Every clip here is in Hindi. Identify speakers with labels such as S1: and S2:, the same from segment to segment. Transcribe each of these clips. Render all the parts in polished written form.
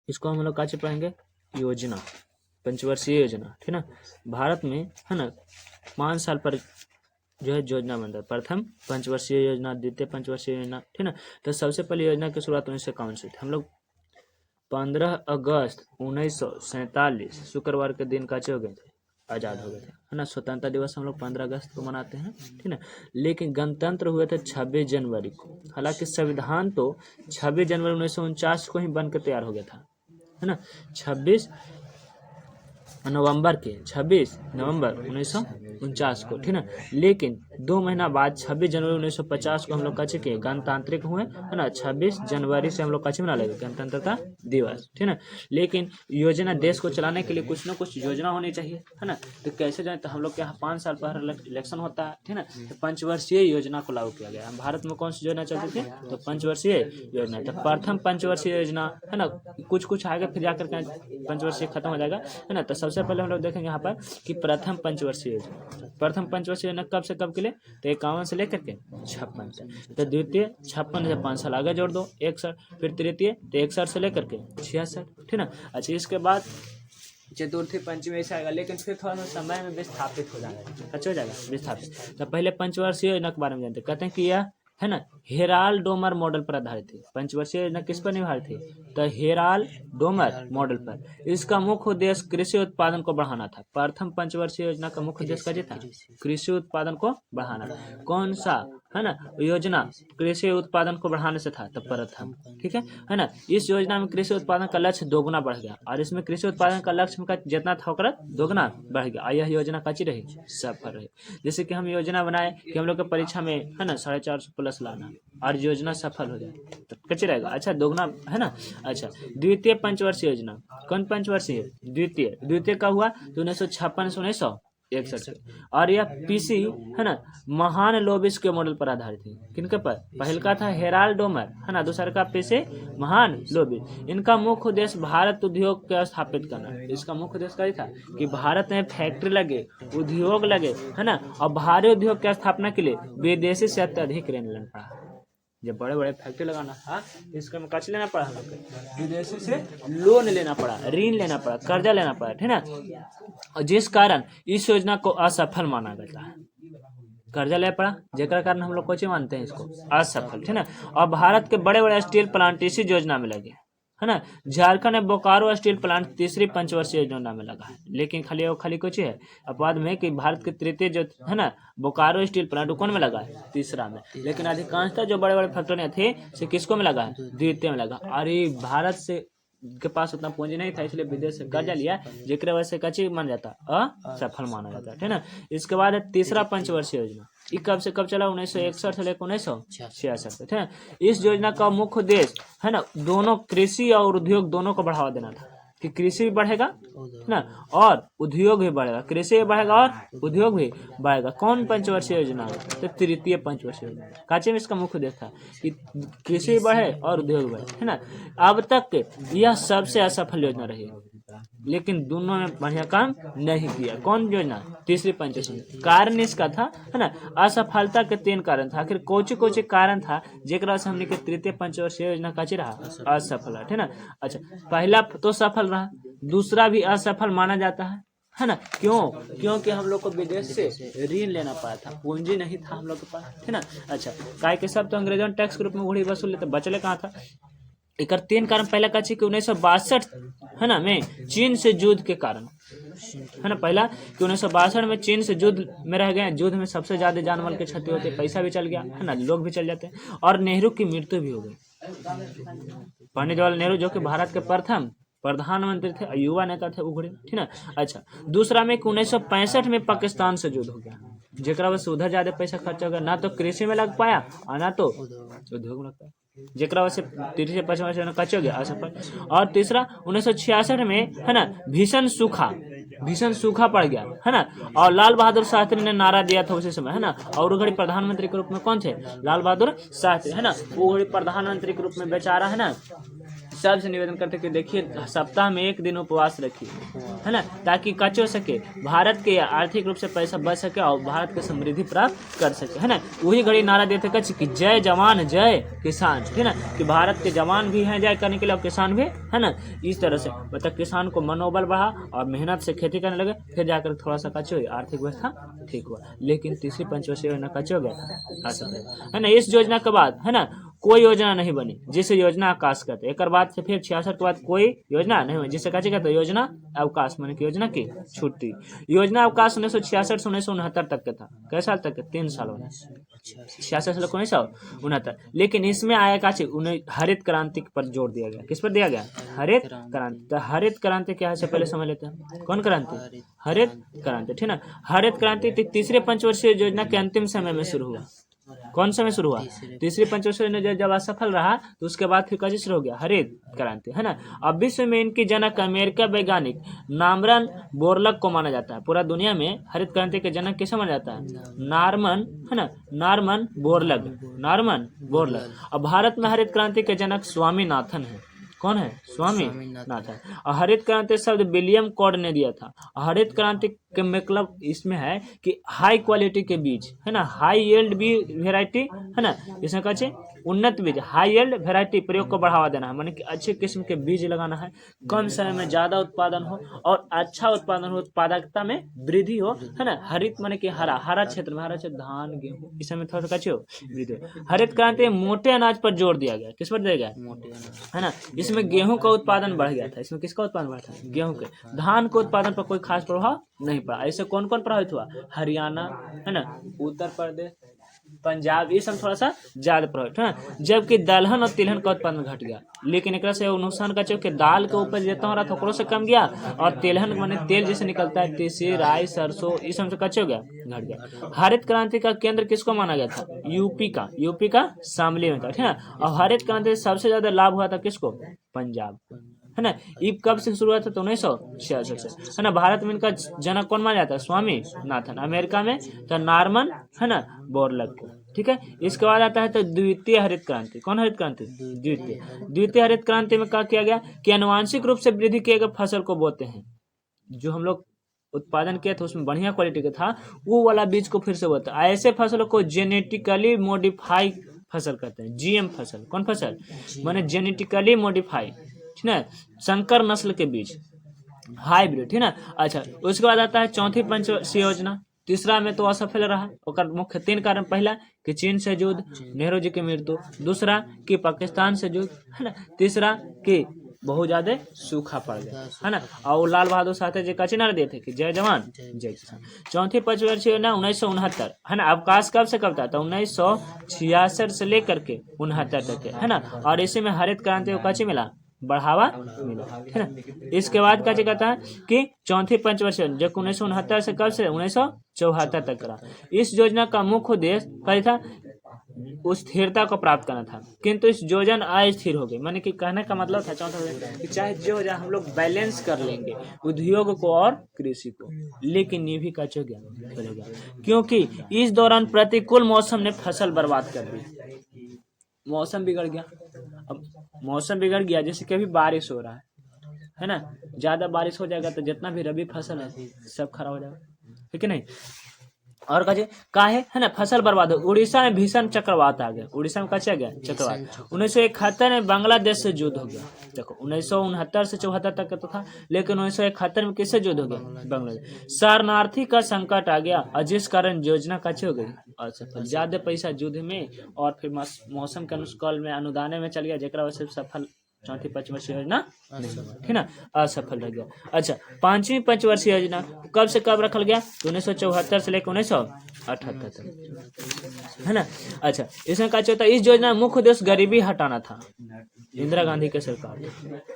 S1: इसको हम लोग कैसे पढ़ेंगे, योजना, पंचवर्षीय योजना, ठीक ना। भारत में है ना 5 साल पर जो है योजना बनता है, प्रथम पंचवर्षीय योजना, द्वितीय पंचवर्षीय योजना, ठीक ना। तो सबसे पहले योजना की शुरुआत 1951 से थी। हम लोग 15 अगस्त 1947 शुक्रवार के दिन कैसे हो गए थे, आज़ाद हो गए थे, है ना। स्वतंत्रता दिवस हम लोग 15 अगस्त को मनाते हैं, ठीक ना। लेकिन गणतंत्र हुए थे 26 जनवरी को। हालांकि संविधान तो 26 जनवरी 1949 को ही बन के तैयार हो गया था, है ना। 26 नवंबर 1949 को, ठीक ना। लेकिन 2 महीना बाद 26 जनवरी 1950 को हम लोग कैसे किए, गणतांत्रिक हुए, है ना। 26 जनवरी से हम लोग कैसे मना लेंगे, गणतंत्रता दिवस, ठीक ना। लेकिन योजना, देश को चलाने के लिए कुछ ना कुछ योजना होनी चाहिए, है ना। तो कैसे जाए, तो हम लोग के यहाँ 5 साल पर इलेक्शन होता है, ठीक ना। तो पंचवर्षीय योजना को लागू किया गया। भारत में कौन सी योजना चलती थी, तो पंचवर्षीय योजना। तो प्रथम पंचवर्षीय योजना, है ना, कुछ आगे फिर जाकर के पंचवर्षीय खत्म हो जाएगा, है ना। तो सबसे पहले हम लोग देखेंगे यहाँ पर कि प्रथम पंचवर्षीय योजना, प्रथम पंचवर्षीय योजना कब से कब के लिए, तो 51 से लेकर के 56 तक। तो द्वितीय 56 से 5 साल आगे जोड़ दो, 61, फिर तृतीय तो 61 से लेकर के 66, ठीक ना। अच्छा, इसके बाद चतुर्थी पंचमी ऐसा आएगा, लेकिन फिर थोड़ा सा समय में विस्थापित हो जाएगा, अच्छा हो जाएगा विस्थापित। तो पहले पंचवर्षीय योजना के बारे में जानते, कहते हैं कि यह, है ना, हेराल्ड डोमर मॉडल पर आधारित थी। पंचवर्षीय योजना किस पर निर्भर थी, तो हेराल्ड डोमर मॉडल पर। इसका मुख्य उद्देश्य कृषि उत्पादन को बढ़ाना था। प्रथम पंचवर्षीय योजना का मुख्य उद्देश्य क्या था, कृषि उत्पादन को बढ़ाना। कौन सा, है ना, योजना कृषि उत्पादन को बढ़ाने से था, तो प्रथम, ठीक है ना। इस योजना में कृषि उत्पादन का लक्ष्य दोगुना बढ़ गया, और इसमें कृषि उत्पादन का लक्ष्य का जितना था होकर दोगुना बढ़ गया। यह योजना कैसी रही, सफल रही। जैसे कि हम योजना बनाए कि हम लोग के परीक्षा में, है ना, 450 प्लस लाना, और योजना सफल हो जाए तो कैसे रहेगा, अच्छा दोगुना, है ना। अच्छा, द्वितीय पंचवर्षीय योजना, कौन पंचवर्षीय, द्वितीय का हुआ तो 1956 से 1961, और यह पीसी, है ना, महान लोबिस के मॉडल पर आधारित है। किनके पर, पहल का था हेराल्ड डोमर, है ना, दूसरा का पीसी महान लोबिस। इनका मुख्य उद्देश्य भारत उद्योग को स्थापित करना। इसका मुख्य उद्देश्य क्या था कि भारत में फैक्ट्री लगे, उद्योग लगे, है ना, और भारी उद्योग की स्थापना के लिए विदेशी से अत्यधिक ऋण लेना पड़ा। जब बड़े बड़े फैक्ट्री लगाना था, इसका में कर्ज लेना पड़ा, हम लोग विदेशी से लोन लेना पड़ा, ऋण लेना पड़ा, कर्जा लेना पड़ा, ठीक ना। और जिस कारण इस योजना को असफल माना गया है, कर्जा ले पड़ा, जेकर कारण हम लोग कुछ मानते हैं इसको असफल, ठीक ना। और भारत के बड़े बड़े स्टील प्लांट इसी योजना में लगे, है ना। झारखंड में बोकारो स्टील प्लांट तीसरी पंचवर्षीय योजना में लगा है। लेकिन खाली कुछ है अपवाद में कि भारत के तृतीय जो, है ना, बोकारो स्टील प्लांट कौन में लगा है, तीसरा में। लेकिन अधिकांशतः जो बड़े बड़े फैक्ट्रियां थे से किसको में लगा है, द्वितीय में लगा। और ये भारत से के पास उतना पूंजी नहीं था, इसलिए विदेश से कर्जा लिया, जेकर वजह से कच्ची माना जाता, असफल माना जाता, ठीक ना। इसके बाद है तीसरा पंचवर्षीय योजना। ये कब से कब चला, 1961 से लेकर 1966, ठीक है। इस योजना का मुख्य उद्देश्य, है ना, दोनों कृषि और उद्योग दोनों को बढ़ावा देना था, कि कृषि भी बढ़ेगा, ना, और उद्योग भी बढ़ेगा, कृषि भी बढ़ेगा और उद्योग भी बढ़ेगा। कौन पंचवर्षीय योजना है, तो तृतीय पंचवर्षीय योजना। काचे में इसका मुख्य उद्देश्य था कि कृषि बढ़े और उद्योग बढ़े, है ना। अब तक यह सबसे असफल योजना रही, लेकिन दोनों ने बढ़िया काम नहीं किया। कौन योजना, तीसरी पंचवर्षीय। कारण इसका था, है ना, असफलता के 3 कारण था। आखिर कोची कारण था जेकरा से हमने के तृतीय पंचवर्षीय योजना काची रहा, असफल रहा, ठीक ना। अच्छा, पहला तो सफल रहा, दूसरा भी असफल माना जाता है ना। क्योंकि हम लोग को विदेश से ऋण लेना पड़ा था, पूंजी नहीं था हम लोग के पास, ठीक ना। अच्छा, काय के सब तो अंग्रेजों टैक्स के रूप में उड़ी वसूल लेते, बचले कहाँ था। एक 3 कारण, पहला का 1962, है ना, में चीन से युद्ध के कारण, है ना। पहला कि 1962 में चीन से युद्ध में रह गए, युद्ध में सबसे ज्यादा जानमाल की क्षति होती है, पैसा भी चल गया, है ना, लोग भी चल जाते हैं, और नेहरू की मृत्यु भी हो गई। पंडित जवाहरलाल नेहरू जो कि भारत के प्रथम प्रधानमंत्री थे, युवा नेता थे, उगड़े, ठीक ना। अच्छा, दूसरा में 1965 में पाकिस्तान से युद्ध हो गया, जेकरा वजह से उधर ज्यादा पैसा खर्च हो गया, ना तो कृषि में लग पाया और ना तो उद्योग में लग पाया, जेकरा वजह से 30-35 कच्चे हो गया, असफल। और तीसरा 1966 में, है ना, भीषण सूखा पड़ गया, है ना। और लाल बहादुर शास्त्री ने नारा दिया था उसी समय, है ना। और उस घड़ी प्रधानमंत्री के रूप में कौन थे, लाल बहादुर शास्त्री, है ना। वो घड़ी प्रधानमंत्री के रूप में बेचारा, है ना, सबसे निवेदन करते कि देखिए सप्ताह में एक दिन उपवास रखिए, है ना, ताकि कचो सके भारत के आर्थिक रूप से पैसा बच सके और भारत की समृद्धि प्राप्त कर सके, है ना। वही घड़ी नारा देते कच कि जय जवान जय किसान, है ना, कि भारत के जवान भी हैं जय करने के लिए और किसान भी, है ना। इस तरह से मतलब किसान को मनोबल बढ़ा और मेहनत से खेती करने लगे, फिर जाकर थोड़ा सा कच्चे हुई, आर्थिक व्यवस्था ठीक हुआ। लेकिन तीसरी पंचवर्षीय योजना कच्चे हो गया, है ना। इस योजना के बाद, है ना, कोई योजना नहीं बनी जिसे योजना अवकाश कहते। एक बाद से फिर 66 के बाद कोई योजना नहीं हुई जिसे कच्चे कहते योजना अवकाश, माने कि योजना की छुट्टी। योजना अवकाश 1966 से 1969 तक का था। कैसे साल तक? 3 साल होने, 66 से 1969। लेकिन इसमें आया काची उन्हें हरित क्रांति पर जोर दिया गया। किस पर दिया गया? हरित क्रांति। तो हरित क्रांति क्या है से पहले समझ लेते हैं। कौन क्रांति? हरित क्रांति, ठीक ना। हरित क्रांति तीसरे पंचवर्षीय योजना के अंतिम समय में शुरू हुआ। कौन समय शुरू हुआ? तीसरी पंचवर्षीय योजना जब असफल रहा तो उसके बाद फिर कैसे शुरू हो गया? हरित क्रांति, है ना। अब विश्व में इनकी जनक अमेरिका वैज्ञानिक नॉर्मन बोरलग को माना जाता है। पूरा दुनिया में हरित क्रांति के जनक किसे माना जाता है? नॉर्मन, है ना, नॉर्मन बोरलग, नॉर्मन बोरलग। अब भारत में हरित क्रांति के जनक स्वामीनाथन है। कौन है? स्वामीनाथन। और हरित क्रांति शब्द विलियम कॉर्ड ने दिया था। हरित क्रांति के मतलब इसमें है कि हाई क्वालिटी के बीज, है ना, हाई यील्ड बीज वेराइटी, है ना, इसमें कहे उन्नत बीज, हाई यील्ड वेराइटी प्रयोग को बढ़ावा देना है, माने कि अच्छे किस्म के बीज लगाना है, कम समय में ज्यादा उत्पादन हो और अच्छा उत्पादन हो, उत्पादकता में वृद्धि हो, है ना। हरित माने कि हरा, हरा क्षेत्र में, हरा क्षेत्र धान गेहूँ इस समय थोड़ा सा कच्चे हो वृद्धि हो। हरित क्रांति मोटे अनाज पर जोर दिया गया। किस पर दिया गया? मोटे अनाज, है ना। इसमें गेहूं का उत्पादन बढ़ गया था। इसमें किसका उत्पादन बढ़ा था? गेहूं के। धान के उत्पादन पर कोई खास प्रभाव नहीं पड़ा। ऐसे कौन कौन प्रभावित हुआ? हरियाणा, है ना, उत्तर प्रदेश, पंजाब, ये सब थोड़ा सा ज्यादा प्रभावित, है ना। जबकि दलहन और तिलहन का उत्पादन घट गया। लेकिन एक से नुकसान का कि दाल के उपज जितना हो रहा था ओकरो से कम गया, और तिलहन माने तेल जैसे निकलता है, तीसी, राई, सरसों, इस सब से कच्चे हो गया, घट गया। हरित क्रांति का केंद्र किसको माना गया था? यूपी का शामली में था, ठीक है। और हरित क्रांति से सबसे ज्यादा लाभ हुआ था किसको? पंजाब, है ना। ये कब से शुरू हुआ था? तो 1966 से, है ना। भारत में इनका जनक कौन माना जाता है? स्वामीनाथन। अमेरिका में तो नॉर्मन, है ना, बोरलग को, ठीक है। इसके बाद आता है तो द्वितीय हरित क्रांति। कौन हरित क्रांति? द्वितीय हरित क्रांति में क्या किया गया कि आनुवांशिक रूप से वृद्धि किए गए फसल को बोते हैं। जो हम लोग उत्पादन किया था उसमें बढ़िया क्वालिटी का था, वो वाला बीज को फिर से बोता है। ऐसे फसलों को जेनेटिकली मॉडिफाई फसल कहते हैं। जीएम फसल। कौन फसल? माने जेनेटिकली मॉडिफाई, ठीक है, संकर नस्ल के बीज, हाइब्रिड, ठीक ना। अच्छा, उसके बाद आता है चौथी पंचवर्षीय योजना। तीसरा में तो असफल रहा। और मुख्य 3 कारण। पहला कि चीन से युद्ध, नेहरू जी की मृत्यु। दूसरा कि पाकिस्तान से युद्ध, है ना। तीसरा कि बहुत ज्यादा सूखा पड़ गया, है ना। और लाल बहादुर शास्त्री जी का चिन्ह दिए थे कि जय जवान जय किसान। चौथी पंचवर्षीय योजना 1969, है ना। अवकाश कब से कब था? तो 1966 से लेकर के 69 तक के, है ना। और इसी में हरित क्रांति को कच्ची मिला, बढ़ावा मिला, है ना। इसके बाद क्या कहता है कि चौथी पंचवर्षीय जो 1969 से कब से 1974 तक करा। इस योजना का मुख्य उद्देश्य क्या था? उस स्थिरता को प्राप्त करना था, किंतु इस योजना अस्थिर हो गई। माने कि कहने का मतलब था चौथा कि चाहे जो हो जाए हम लोग बैलेंस कर लेंगे उद्योग को और कृषि को, लेकिन ये भी कच्चा गया, क्योंकि इस दौरान प्रतिकूल मौसम ने फसल बर्बाद कर दी। मौसम बिगड़ गया। अब मौसम बिगड़ गया, जैसे कि अभी बारिश हो रहा है ना, ज्यादा बारिश हो जाएगा तो जितना भी रबी फसल है सब खराब हो जाएगा, ठीक है नहीं। और काहे, है ना, फसल बर्बाद हो। उड़ीसा में भीषण चक्रवात आ गया। उड़ीसा में कैसे आ गया? चक्रवात। 1971 में बांग्लादेश से युद्ध हो गया। देखो 1969 से 74 तक का तो था, लेकिन 1971 में किससे युद्ध हो गया? बांग्लादेश। शरणार्थी का संकट आ गया और जिस कारण योजना कैसे हो गई? असफल। ज्यादा पैसा युद्ध में और फिर मौसम के अनुकूल में अनुदान में चल गया, जेकरा वजह से सफल चौथी पंचवर्षीय योजना, ठीक ना, असफल रह गया। अच्छा, पांचवी पंचवर्षीय योजना कब से कब रखल गया? तो 1974 से लेकर 1978 तक, है ना। अच्छा, इसमें क्या होता है? इस योजना का मुख्य उद्देश्य गरीबी हटाना था। इंदिरा गांधी के सरकार,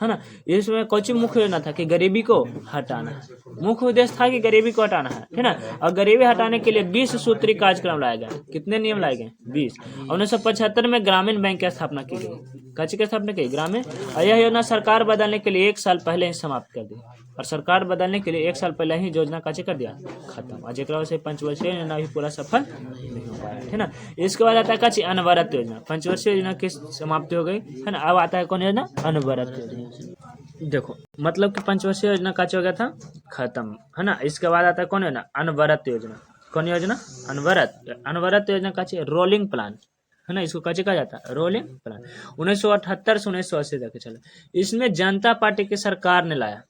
S1: है ना। इसमें कुछ मुख्य योजना था कि गरीबी को हटाना है। मुख्य उद्देश्य था कि गरीबी को हटाना है ना। और गरीबी हटाने के लिए 20 सूत्री कार्यक्रम लाया गया। कितने नियम लाए गए? 20। 1975 में ग्रामीण बैंक की स्थापना की गई। कच्ची की स्थापना की? ग्रामीण और यह योजना सरकार बदलने के लिए 1 साल पहले ही समाप्त कर दी, और सरकार बदलने के लिए 1 साल पहले ही योजना का कर दिया खत्म, और जेकरा से पंचवर्षीय योजना भी पूरा सफल नहीं हो पाया, है ना। इसके बाद आता है अनवरत योजना। पंचवर्षीय योजना की समाप्ति हो गई, है ना। अब आता है कौन योजना? अनवरत योजना। देखो मतलब कि पंचवर्षीय योजना का हो गया था खत्म, है ना। इसके बाद आता है कौन योजना? अनवरत योजना। कौन योजना? अनवरत। अनवरत योजना का रोलिंग प्लान, है ना। इसको कैसे कहा जाता है? Rolling plan. 1978 से 1980 तक चला। इसमें जनता पार्टी की सरकार ने लाया,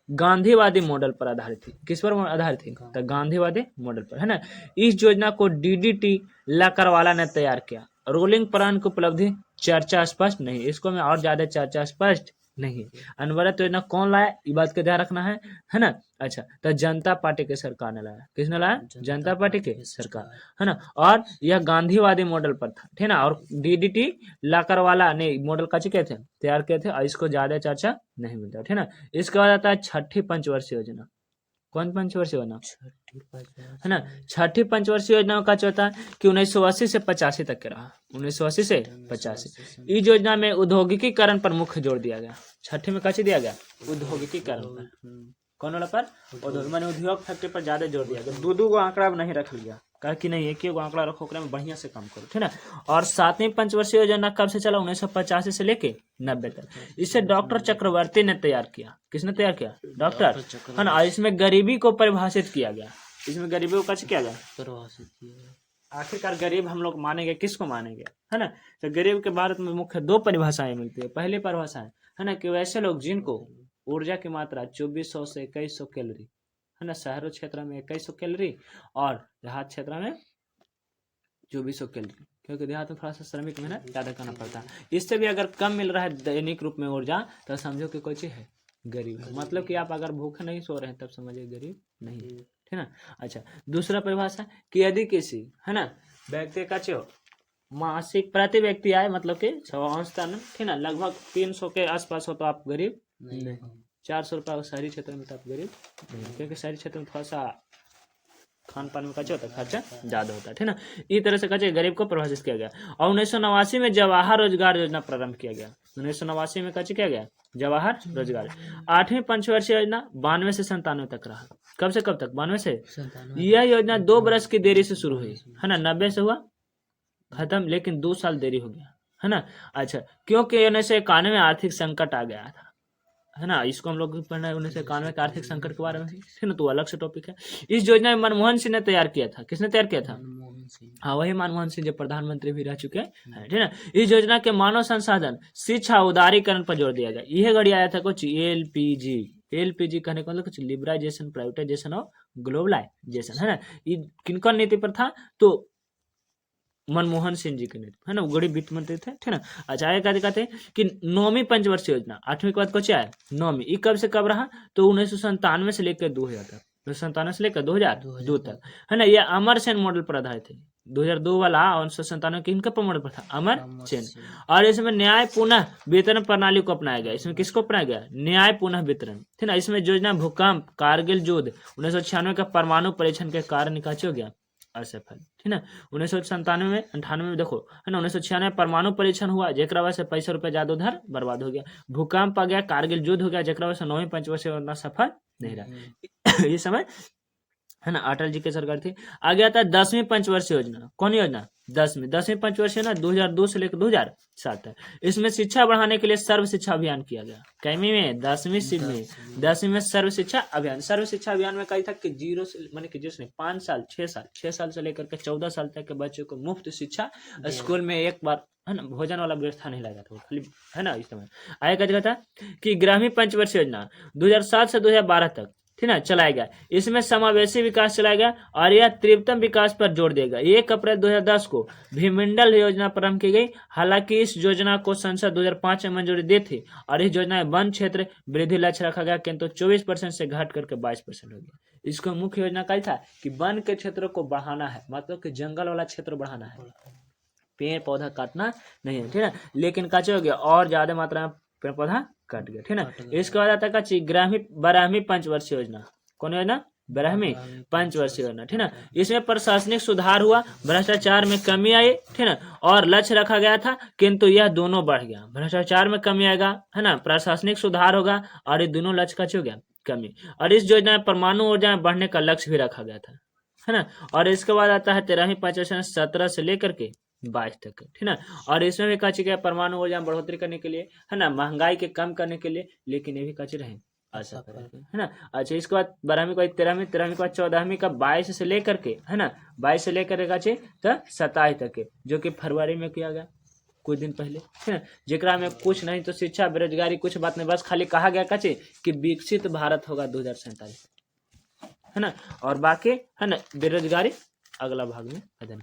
S1: गांधीवादी मॉडल पर आधारित थी। किस पर आधारित थी? तो गांधीवादी मॉडल पर, है ना। इस योजना को डीडीटी लकरवाला ने तैयार किया। रोलिंग प्लान की उपलब्धि चर्चा स्पष्ट नहीं, इसको में और ज्यादा चर्चा स्पष्ट नहीं। अनवरत योजना कौन लाया, ये बात का ध्यान रखना है ना। अच्छा, तो जनता पार्टी की सरकार ने लाया। किसने लाया? जनता पार्टी की सरकार, है ना। और यह गांधीवादी मॉडल पर था, ठीक ना। और डीडीटी लाकरवाला ने मॉडल का क्या थे? तैयार किए थे, और इसको ज्यादा चर्चा नहीं मिलता, ठीक ना। इसके बाद आता है छठी पंचवर्षीय योजना। कौन पंचवर्षीय योजना? है ना। छठी पंचवर्षीय योजना का होता है कि 1980 से 85 तक के रहा। 1980 से 85। इस योजना में औद्योगिकीकरण पर मुख्य जोर दिया गया। छठी में कैसे दिया गया? औद्योगिकीकरण पर। कौन वाला पर? उद्योग फैक्ट्री पर ज्यादा जोर दिया गया। दो को आंकड़ा नहीं रख लिया, कहा कि नहीं एक ही आंकड़ा रखो, में बढ़िया से काम करो, ठीक ना। और 7वीं पंचवर्षीय योजना कब से चला? 1985 से लेके 90 तक। इसे डॉक्टर चक्रवर्ती ने तैयार किया। किसने तैयार किया? डॉक्टर, है ना। इसमें गरीबी को परिभाषित किया गया। इसमें गरीबी को कैसे किया गया? परिभाषित किया। आखिरकार गरीब हम लोग मानेंगे किसको मानेंगे, है ना। तो गरीब के भारत में मुख्य 2 परिभाषाएं मिलती है। पहली परिभाषा है ना कि वैसे लोग जिनको ऊर्जा की मात्रा 2400 से 2100 कैलोरी, है ना। शहरों क्षेत्र में 2100 कैलोरी और देहात क्षेत्र में 2400 कैलोरी, क्योंकि देहात में थोड़ा सा श्रमिक मेहनत ज्यादा करना पड़ता है। इससे भी अगर कम मिल रहा है दैनिक रूप में ऊर्जा, तो समझो कि कोई चीज है गरीब है। मतलब कि आप अगर भूखे नहीं सो रहे हैं तब समझिए गरीब नहीं, ठीक ना। अच्छा, दूसरा परिभाषा कि यदि किसी, है ना, व्यक्ति का मासिक प्रति व्यक्ति आय मतलब कि 6 ठीक ना, लगभग 300 के आसपास हो तो आप गरीब नहीं। 400 रुपया शहरी क्षेत्र में तो आप गरीब नहीं, क्योंकि शहरी क्षेत्र में थोड़ा सा खान पान में होता है, खर्चा ज्यादा होता है, ठीक ना। इस तरह से गरीब को परिभाषित किया गया। और 1989 में जवाहर रोजगार योजना प्रारंभ किया गया। 1989 में किया गया? जवाहर रोजगार। 8वीं पंचवर्षीय योजना 92 से 97 तक रहा। कब से कब तक? 92 से। यह योजना 2 बरस की देरी से शुरू हुई, है ना। 90 से हुआ खत्म, लेकिन 2 साल देरी हो गया, है ना। अच्छा, क्योंकि 1991 में आर्थिक संकट आ गया था, है ना। इसको हम लोग पढ़ना है 1991 के आर्थिक संकट के बारे में, ठीक ना। तो अलग से टॉपिक है। इस योजना में मनमोहन सिंह ने तैयार किया था। किसने तैयार किया था? हाँ, वही मनमोहन सिंह जो प्रधानमंत्री भी रह चुके हैं, ठीक ना। इस योजना के मानव संसाधन, शिक्षा, उदारीकरण पर जोर दिया गया। यह घड़ी आया था कुछ एलपीजी। एलपीजी कहने का मतलब कुछ लिबराइजेशन, प्राइवेटाइजेशन और ग्लोबलाइजेशन, है ना। ये किनका नीति पर था? तो मनमोहन सिंह जी के नेतृत्व, है ना। बड़ी वित्त मंत्री थे, ठीक ना। अच्छा, आगे कहते हैं कि 9वीं पंचवर्षीय योजना, 8वीं के बाद कुछ आया 9वीं। ये कब से कब रहा? तो 1997 से लेकर 2000 तक। 1997 से लेकर 2002 तक, है ना। यह अमर सेन मॉडल पर आधारित है। 2002 वाला 1997 के इनका मॉडल पर था, अमर सेन। और इसमें न्याय पुनः वितरण प्रणाली को अपनाया गया। इसमें किसको अपनाया गया? न्याय पुनः वितरण, ठीक ना। इसमें योजना भूकंप, कारगिल युद्ध, 1996 का परमाणु परीक्षण के कारण निकासी हो गया असफल, ठीक ना। 1997 में 98 में देखो, है ना। 1996 परमाणु परीक्षण हुआ, जेकरा वजह से पैसा रुपया ज्यादा उधर बर्बाद हो गया। भूकंप आ गया, कारगिल युद्ध हो गया, जेकरा वजह से 9वीं पंचवर्षीय योजना सफल नहीं रहा। ये समय, है ना, अटल जी की सरकार थी। आगे आता है 10वीं पंचवर्षीय योजना। कौन योजना? 10वीं पंचवर्षीय योजना 2002 से लेकर 2007 तक। इसमें शिक्षा बढ़ाने के लिए सर्व शिक्षा अभियान किया गया। कैमी में? 10वीं में सर्व शिक्षा अभियान। सर्व शिक्षा अभियान में कहा था कि 0 से माने कि 5 साल 6 साल से लेकर के 14 साल तक के बच्चों को मुफ्त शिक्षा स्कूल में एक बार, है ना, भोजन वाला व्यवस्था नहीं लगा था खाली, है ना। इस समय आगे क्या था कि 11वीं पंचवर्षीय योजना 2007 से 2012 तक, ठीक ना, चलाया गया। इसमें समावेशी विकास चलाया गया और यह त्रिवतम विकास पर जोर देगा। 1 अप्रैल 2010 को भीमंडल योजना प्रारंभ की गई। हालांकि इस योजना को संसद 2005 में मंजूरी दी थी और इस योजना में वन क्षेत्र वृद्धि लक्ष्य रखा गया, किंतु 24% से घट करके 22% हो गया। इसको मुख्य योजना क्या था कि वन के क्षेत्र को बढ़ाना है, मतलब कि जंगल वाला क्षेत्र बढ़ाना है, पेड़ पौधा काटना नहीं है, ठीक है। लेकिन क्या हो गया? और ज्यादा मात्रा में पेड़ पौधा कट गया, ठीक है। इसके बाद आता है 12वीं पंचवर्षीय योजना। कौन योजना? 12वीं पंचवर्षीय योजना, ठीक ना। इसमें प्रशासनिक सुधार हुआ, भ्रष्टाचार में कमी आई, ठीक ना, और लक्ष्य रखा गया था, किंतु यह दोनों बढ़ गया। भ्रष्टाचार में कमी आएगा, है ना, प्रशासनिक सुधार होगा, और ये दोनों लक्ष्य का हो गया कमी। और इस योजना में परमाणु ऊर्जा में बढ़ने का लक्ष्य भी रखा गया था, है ना। और इसके बाद आता है 13वीं पंचवर्षीय 17 से लेकर के 22 तक, ठीक ना। और इसमें भी कच्ची क्या परमाणु ऊर्जा में बढ़ोतरी करने के लिए, है ना, महंगाई के कम करने के लिए, लेकिन ये भी कच्ची रहे ऐसा करेंगे, है ना। अच्छा, इसके बाद 12वीं के बाद 13वीं, 13वीं के बाद 14वीं का 22 से लेकर के, है ना, 22 से लेकर के कच्ची तो 27 तक के, जो कि फरवरी में किया गया कुछ दिन पहले, है ना। जेकरा में कुछ नहीं तो शिक्षा, बेरोजगारी, कुछ बात नहीं, बस खाली कहा गया कच्ची कि विकसित भारत होगा 2047, है ना। और बाकी, है ना, बेरोजगारी अगला भाग में अध्ययन